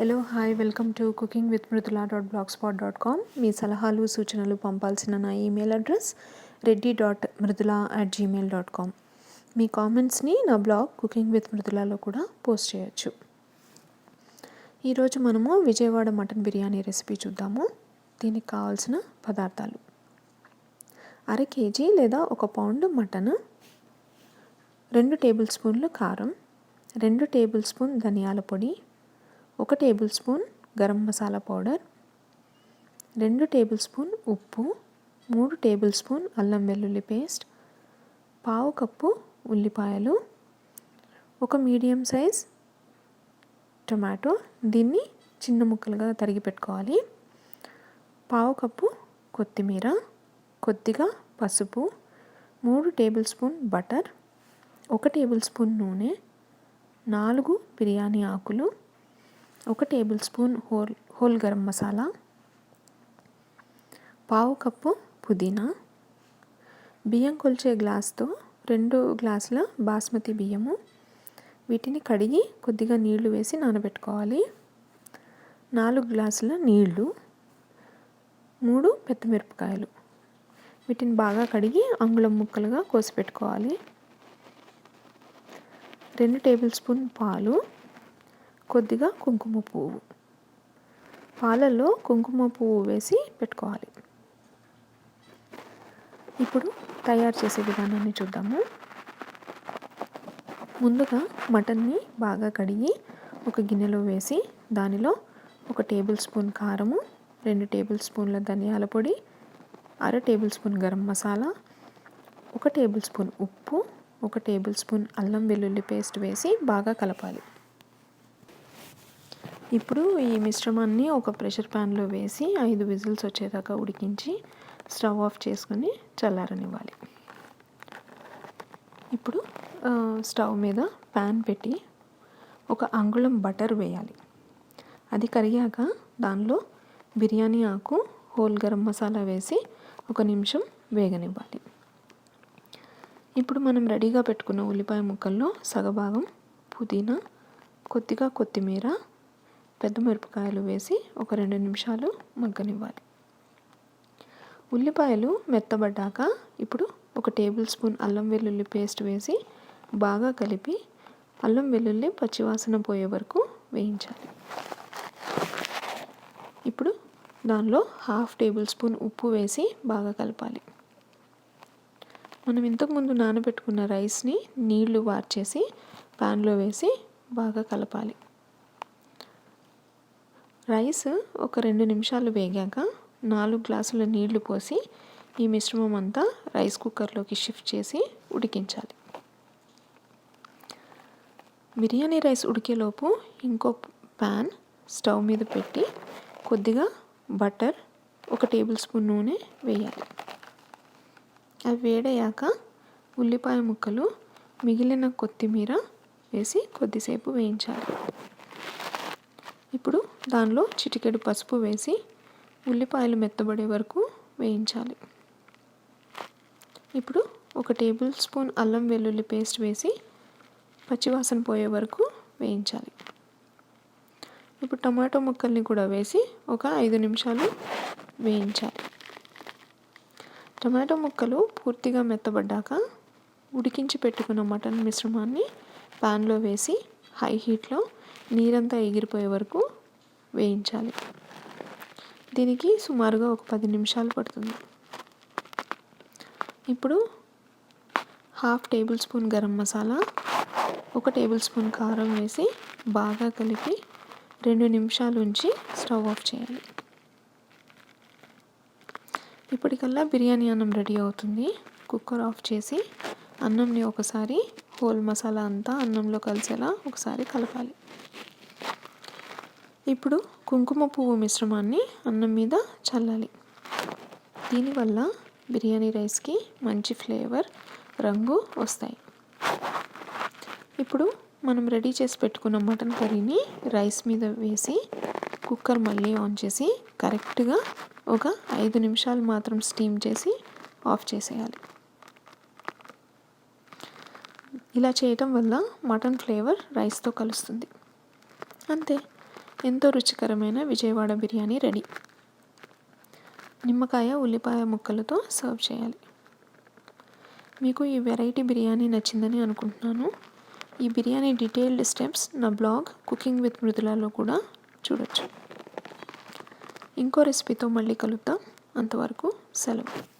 Hello hi welcome to cooking with మృదులా.blogspot.com. మీ సలహాలు సూచనలు పంపాల్సిన నా ఈమెయిల్ అడ్రస్ reddy.mridula@gmail.com. మీ కామెంట్స్ని నా బ్లాగ్ కుకింగ్ విత్ మృదులాలో కూడా పోస్ట్ చేయొచ్చు. ఈరోజు మనము విజయవాడ మటన్ బిర్యానీ రెసిపీ చూద్దాము. దీనికి కావాల్సిన పదార్థాలు: 1/2 kg లేదా 1 పౌండ్ మటన్, 2 టేబుల్ స్పూన్లు కారం, 2 టేబుల్ స్పూన్ ధనియాల పొడి, 1 table spoon garam masala powder, 2 table spoon ఉప్పు, 3 టేబుల్ స్పూన్ అల్లం వెల్లుల్లి పేస్ట్, 1/2 కప్పు ఉల్లిపాయలు, 1 మీడియం సైజ్ టొమాటో, దీన్ని చిన్న ముక్కలుగా తరిగి పెట్టుకోవాలి, 1/2 కప్పు కొత్తిమీర, కొద్దిగా పసుపు, 3 table spoon butter, 1 table spoon నూనె, 4 బిర్యానీ ఆకులు, 1 table spoon whole garam masala, 1/2 cup పుదీనా, బియ్యం కొలిచే గ్లాస్తో 2 గ్లాసుల బాస్మతి బియ్యము, వీటిని కడిగి కొద్దిగా నీళ్లు వేసి నానబెట్టుకోవాలి, 4 గ్లాసుల నీళ్లు, 3 పచ్చిమిరపకాయలు, వీటిని బాగా కడిగి అంగుళం ముక్కలుగా కోసి పెట్టుకోవాలి, 2 టేబుల్ స్పూన్ పాలు, కొద్దిగా కుంకుమ పువ్వు. పాలల్లో కుంకుమ పువ్వు వేసి పెట్టుకోవాలి. ఇప్పుడు తయారు చేసే విధానాన్ని చూద్దాము. ముందుగా మటన్ని బాగా కడిగి ఒక గిన్నెలో వేసి దానిలో 1 టేబుల్ స్పూన్ కారము, 2 టేబుల్ స్పూన్ల ధనియాల పొడి, 1/2 table spoon garam masala, 1 table spoon ఉప్పు, 1 టేబుల్ స్పూన్ అల్లం వెల్లుల్లి పేస్ట్ వేసి బాగా కలపాలి. ఇప్పుడు ఈ మిశ్రమాన్ని ఒక ప్రెషర్ ప్యాన్లో వేసి 5 విజిల్స్ వచ్చేదాకా ఉడికించి స్టవ్ ఆఫ్ చేసుకొని చల్లారనివ్వాలి. ఇప్పుడు స్టవ్ మీద ప్యాన్ పెట్టి 1 అంగుళం బటర్ వేయాలి. అది కరిగాక దానిలో బిర్యానీ ఆకు, హోల్ గరం మసాలా వేసి 1 నిమిషం వేగనివ్వాలి. ఇప్పుడు మనం రెడీగా పెట్టుకున్న ఉల్లిపాయ ముక్కల్లో సగభాగం పుదీనా, కొద్దిగా కొత్తిమీర, పెద్ద మిరపకాయలు వేసి 2 నిమిషాలు మగ్గనివ్వాలి. ఉల్లిపాయలు మెత్తబడ్డాక ఇప్పుడు 1 టేబుల్ స్పూన్ అల్లం వెల్లుల్లి పేస్ట్ వేసి బాగా కలిపి అల్లం వెల్లుల్లి పచ్చివాసన పోయే వరకు వేయించాలి. ఇప్పుడు దానిలో 1/2 టేబుల్ స్పూన్ ఉప్పు వేసి బాగా కలపాలి. మనం ఇంతకుముందు నానబెట్టుకున్న రైస్ని నీళ్లు వార్చేసి ప్యాన్లో వేసి బాగా కలపాలి. రైస్ 2 నిమిషాలు వేగాక 4 గ్లాసుల నీళ్లు పోసి ఈ మిశ్రమం అంతా రైస్ కుక్కర్లోకి షిఫ్ట్ చేసి ఉడికించాలి. బిర్యానీ రైస్ ఉడికేలోపు ఇంకో ప్యాన్ స్టవ్ మీద పెట్టి కొద్దిగా బటర్, 1 టేబుల్ స్పూన్ నూనె వేయాలి. అవి వేడయ్యాక ఉల్లిపాయ ముక్కలు, మిగిలిన కొత్తిమీర వేసి కొద్దిసేపు వేయించాలి. ఇప్పుడు దానిలో చిటికెడు పసుపు వేసి ఉల్లిపాయలు మెత్తబడే వరకు వేయించాలి. ఇప్పుడు 1 టేబుల్ స్పూన్ అల్లం వెల్లుల్లి పేస్ట్ వేసి పచ్చివాసన పోయే వరకు వేయించాలి. ఇప్పుడు టమాటో ముక్కల్ని కూడా వేసి 5 నిమిషాలు వేయించాలి. టమాటో ముక్కలు పూర్తిగా మెత్తబడ్డాక ఉడికించి పెట్టుకున్న మటన్ మిశ్రమాన్ని ప్యాన్లో వేసి హై హీట్లో నీరంతా ఎగిరిపోయే వరకు వేయించాలి. దీనికి సుమారుగా 10 నిమిషాలు పడుతుంది. ఇప్పుడు 1/2 table spoon garam masala, 1 table spoon కారం వేసి బాగా కలిపి 2 నిమిషాలు ఉంచి స్టవ్ ఆఫ్ చేయాలి. ఇప్పటికల్లా బిర్యానీ అన్నం రెడీ అవుతుంది. కుక్కర్ ఆఫ్ చేసి అన్నంని ఒకసారి హోల్ మసాలా అంతా అన్నంలో కలిసేలా ఒకసారి కలపాలి. ఇప్పుడు కుంకుమ పువ్వు మిశ్రమాన్ని అన్నం మీద చల్లాలి. దీనివల్ల బిర్యానీ రైస్కి మంచి ఫ్లేవర్, రంగు వస్తాయి. ఇప్పుడు మనం రెడీ చేసి పెట్టుకున్న మటన్ కర్రీని రైస్ మీద వేసి కుక్కర్ మళ్ళీ ఆన్ చేసి కరెక్ట్గా 5 నిమిషాలు మాత్రం స్టీమ్ చేసి ఆఫ్ చేసేయాలి. ఇలా చేయటం వల్ల మటన్ ఫ్లేవర్ రైస్తో కలుస్తుంది. అంతే, ఎంతో రుచికరమైన విజయవాడ బిర్యానీ రెడీ. నిమ్మకాయ ఉల్లిపాయ ముక్కలతో సర్వ్ చేయాలి. మీకు ఈ వెరైటీ బిర్యానీ నచ్చిందని అనుకుంటున్నాను. ఈ బిర్యానీ డీటెయిల్డ్ స్టెప్స్ నా బ్లాగ్ కుకింగ్ విత్ మృదులాలో కూడా చూడొచ్చు. ఇంకో రెసిపీతో మళ్ళీ కలుద్దాం. అంతవరకు సెలవు.